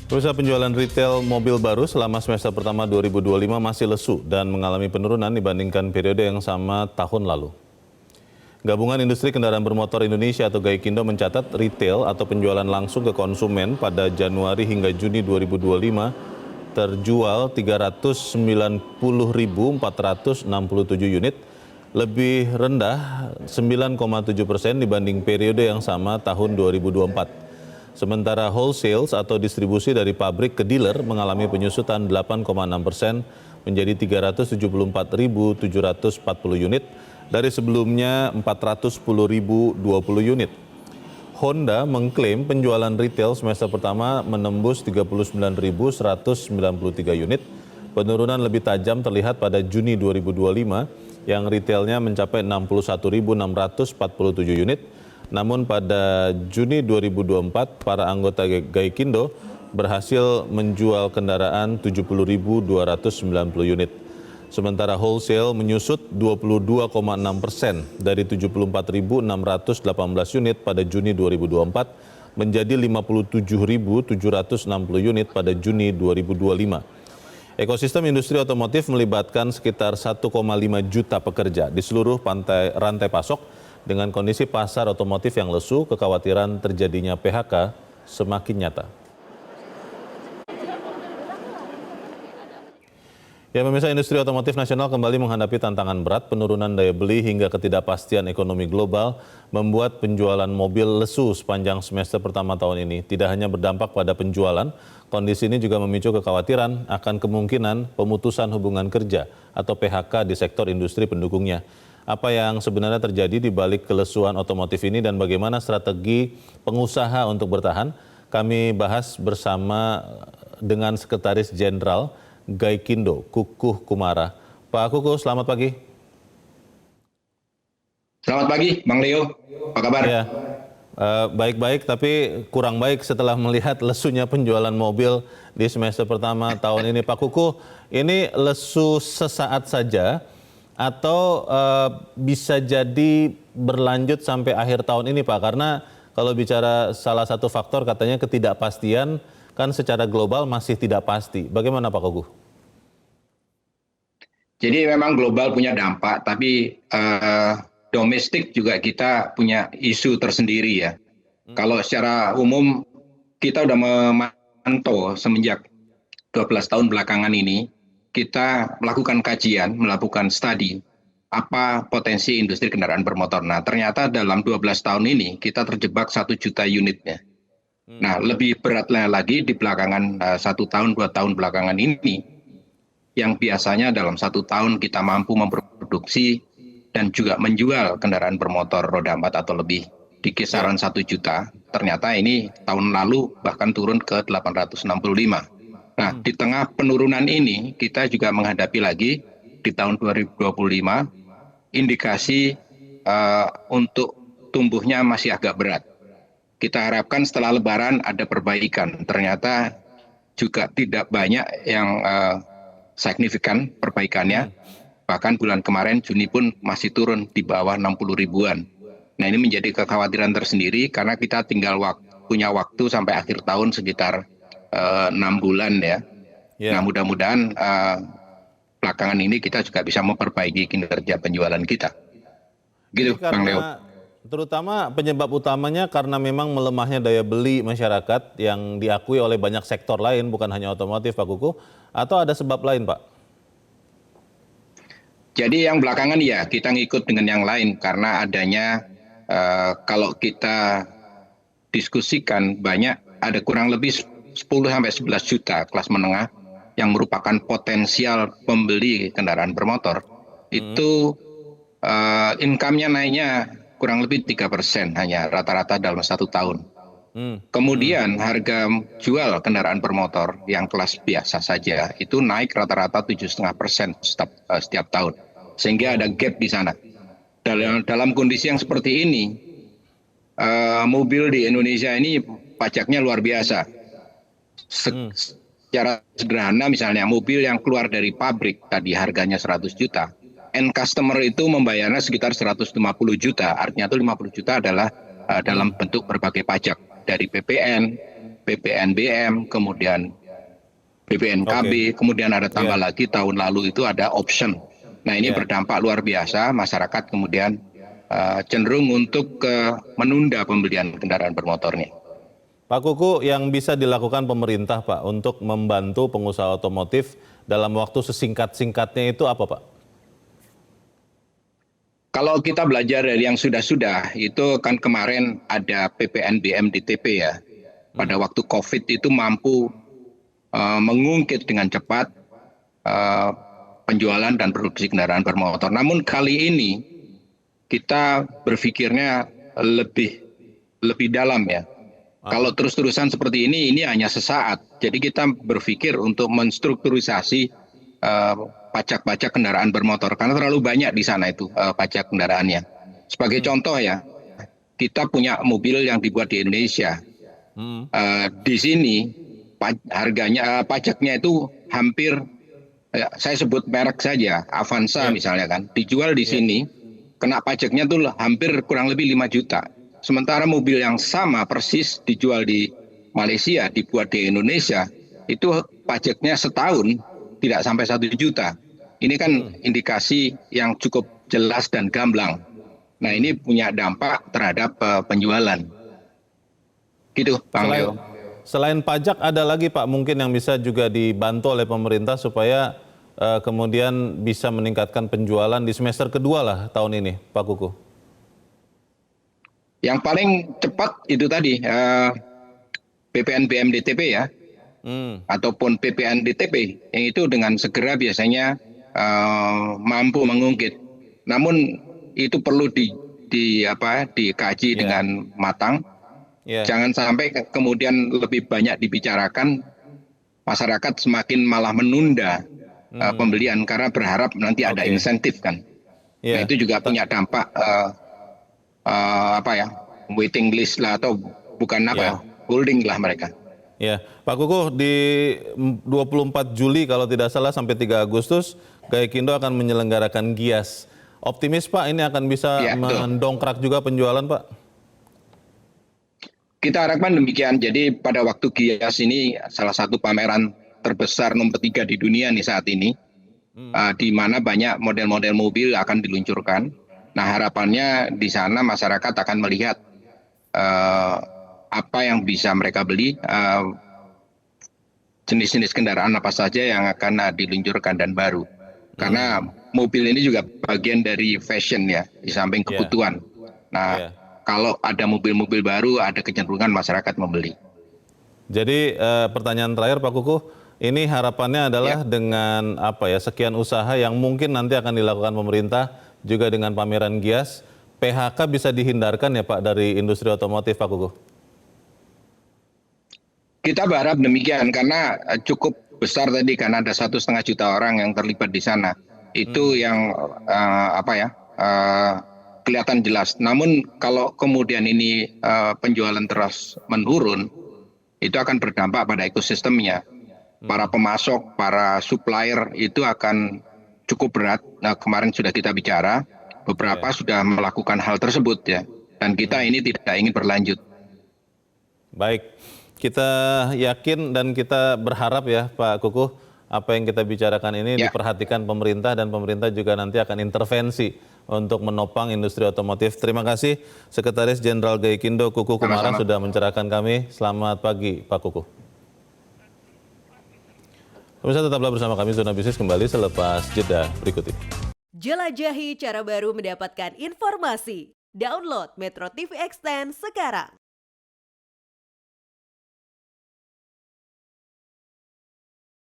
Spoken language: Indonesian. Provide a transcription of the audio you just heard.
Pemirsa, penjualan retail mobil baru selama semester pertama 2025 masih lesu dan mengalami penurunan dibandingkan periode yang sama tahun lalu. Gabungan Industri Kendaraan Bermotor Indonesia atau Gaikindo mencatat retail atau penjualan langsung ke konsumen pada Januari hingga Juni 2025 terjual 390.467 unit, lebih rendah 9,7% dibanding periode yang sama tahun 2024. Sementara wholesale atau distribusi dari pabrik ke dealer mengalami penyusutan 8,6% menjadi 374.740 unit dari sebelumnya 410.020 unit. Honda mengklaim penjualan retail semester pertama menembus 39.193 unit. Penurunan lebih tajam terlihat pada Juni 2025 yang retailnya mencapai 61.647 unit. Namun pada Juni 2024, para anggota Gaikindo berhasil menjual kendaraan 70.290 unit. Sementara wholesale menyusut 22,6% dari 74.618 unit pada Juni 2024 menjadi 57.760 unit pada Juni 2025. Ekosistem industri otomotif melibatkan sekitar 1,5 juta pekerja di seluruh rantai pasok. Dengan kondisi pasar otomotif yang lesu, kekhawatiran terjadinya PHK semakin nyata. Ya, pemirsa, industri otomotif nasional kembali menghadapi tantangan berat. Penurunan daya beli hingga ketidakpastian ekonomi global membuat penjualan mobil lesu sepanjang semester pertama tahun ini. Tidak hanya berdampak pada penjualan, kondisi ini juga memicu kekhawatiran akan kemungkinan pemutusan hubungan kerja atau PHK di sektor industri pendukungnya. Apa yang sebenarnya terjadi di balik kelesuan otomotif ini dan bagaimana strategi pengusaha untuk bertahan? Kami bahas bersama dengan Sekretaris Jenderal Gaikindo, Kukuh Kumara. Pak Kukuh, selamat pagi. Selamat pagi, Bang Leo. Apa kabar? Ya, baik-baik, tapi kurang baik setelah melihat lesunya penjualan mobil di semester pertama tahun ini. Pak Kukuh, ini lesu sesaat saja atau bisa jadi berlanjut sampai akhir tahun ini, Pak? Karena kalau bicara salah satu faktor katanya ketidakpastian kan secara global masih tidak pasti. Bagaimana Pak Kukuh? Jadi memang global punya dampak, tapi domestik juga kita punya isu tersendiri ya. Kalau secara umum kita udah memantau semenjak 12 tahun belakangan ini, kita melakukan kajian, melakukan studi apa potensi industri kendaraan bermotor. Nah, ternyata dalam 12 tahun ini kita terjebak 1 juta unitnya. Nah, lebih beratnya lagi di belakangan 1 tahun, 2 tahun belakangan ini, yang biasanya dalam 1 tahun kita mampu memproduksi dan juga menjual kendaraan bermotor roda 4 atau lebih di kisaran 1 juta. Ternyata ini tahun lalu bahkan turun ke 865. Nah, di tengah penurunan ini kita juga menghadapi lagi di tahun 2025 indikasi untuk tumbuhnya masih agak berat. Kita harapkan setelah Lebaran ada perbaikan. Ternyata juga tidak banyak yang signifikan perbaikannya. Bahkan bulan kemarin Juni pun masih turun di bawah 60 ribuan. Nah, ini menjadi kekhawatiran tersendiri karena kita tinggal punya waktu sampai akhir tahun sekitar 6 bulan ya. Nah, mudah-mudahan belakangan ini kita juga bisa memperbaiki kinerja penjualan kita. Gitu, Bang Leo. Terutama penyebab utamanya karena memang melemahnya daya beli masyarakat yang diakui oleh banyak sektor lain, bukan hanya otomotif, Pak Kukuh, atau ada sebab lain, Pak? Jadi yang belakangan ya kita ngikut dengan yang lain karena adanya kalau kita diskusikan banyak ada kurang lebih 10-11 juta kelas menengah yang merupakan potensial pembeli kendaraan bermotor. Itu income-nya naiknya kurang lebih 3% hanya rata-rata dalam 1 tahun. Kemudian harga jual kendaraan bermotor yang kelas biasa saja itu naik rata-rata 7,5% setiap tahun. Sehingga ada gap di sana. Dalam kondisi yang seperti ini, mobil di Indonesia ini pajaknya luar biasa. Secara sederhana misalnya mobil yang keluar dari pabrik tadi harganya 100 juta. End customer itu membayarnya sekitar 150 juta. Artinya itu 50 juta adalah dalam bentuk berbagai pajak. Dari PPN, PPNBM, kemudian BPNKB, kemudian ada tambah lagi tahun lalu itu ada option. Nah ini berdampak luar biasa, masyarakat kemudian cenderung untuk menunda pembelian kendaraan bermotornya. Pak Kuku, yang bisa dilakukan pemerintah Pak untuk membantu pengusaha otomotif dalam waktu sesingkat-singkatnya itu apa Pak? Kalau kita belajar dari yang sudah-sudah, itu kan kemarin ada PPNBM DTP ya. Pada waktu COVID itu mampu mengungkit dengan cepat penjualan dan produksi kendaraan bermotor. Namun kali ini kita berpikirnya lebih dalam ya. Kalau terus-terusan seperti ini hanya sesaat. Jadi kita berpikir untuk menstrukturisasi pajak-pajak kendaraan bermotor karena terlalu banyak di sana itu pajak kendaraannya. Sebagai contoh ya, kita punya mobil yang dibuat di Indonesia. Di sini harganya pajaknya itu hampir saya sebut merek saja, Avanza misalnya kan, dijual di sini kena pajaknya tuh hampir kurang lebih 5 juta. Sementara mobil yang sama persis dijual di Malaysia, dibuat di Indonesia, itu pajaknya setahun tidak sampai 1 juta. Ini kan indikasi yang cukup jelas dan gamblang. Nah ini punya dampak terhadap penjualan. Gitu Bang Leo. Selain pajak ada lagi Pak mungkin yang bisa juga dibantu oleh pemerintah supaya kemudian bisa meningkatkan penjualan di semester kedua lah tahun ini Pak Kuku. Yang paling cepat itu tadi PPNBM DTP ya, ataupun PPN DTP yang itu dengan segera biasanya mampu mengungkit. Namun itu perlu dikaji dengan matang. Jangan sampai kemudian lebih banyak dibicarakan, masyarakat semakin malah menunda pembelian karena berharap nanti ada insentif kan. Nah itu juga punya dampak waiting list lah atau bukan holding lah mereka. Ya, Pak Kuku di 24 Juli kalau tidak salah sampai 3 Agustus Gaikindo akan menyelenggarakan Gias. Optimis Pak ini akan bisa mendongkrak juga penjualan Pak? Kita harapkan demikian. Jadi pada waktu Gias ini salah satu pameran terbesar nomor 3 di dunia nih saat ini, di mana banyak model-model mobil akan diluncurkan. Nah harapannya di sana masyarakat akan melihat apa yang bisa mereka beli, jenis-jenis kendaraan apa saja yang akan diluncurkan dan baru. Karena mobil ini juga bagian dari fashion ya, di samping kebutuhan. Nah kalau ada mobil-mobil baru, ada kecenderungan masyarakat membeli. Jadi pertanyaan terakhir Pak Kuku, ini harapannya adalah dengan sekian usaha yang mungkin nanti akan dilakukan pemerintah juga dengan pameran Gias, PHK bisa dihindarkan ya Pak dari industri otomotif Pak Kuku? Kita berharap demikian karena cukup besar tadi karena ada 1,5 juta orang yang terlibat di sana. Itu yang kelihatan jelas. Namun kalau kemudian ini penjualan terus menurun, itu akan berdampak pada ekosistemnya. Para pemasok, para supplier itu akan cukup berat. Nah kemarin sudah kita bicara, beberapa sudah melakukan hal tersebut ya. Dan kita ini tidak ingin berlanjut. Baik, kita yakin dan kita berharap ya Pak Kuku, apa yang kita bicarakan ini diperhatikan pemerintah dan pemerintah juga nanti akan intervensi untuk menopang industri otomotif. Terima kasih Sekretaris Jenderal Gaikindo Kuku Kumaran sudah mencerahkan kami. Selamat pagi Pak Kuku. Pemirsa tetaplah bersama kami, Zona Bisnis kembali selepas jeda berikut ini. Jelajahi cara baru mendapatkan informasi. Download Metro TV Extend sekarang.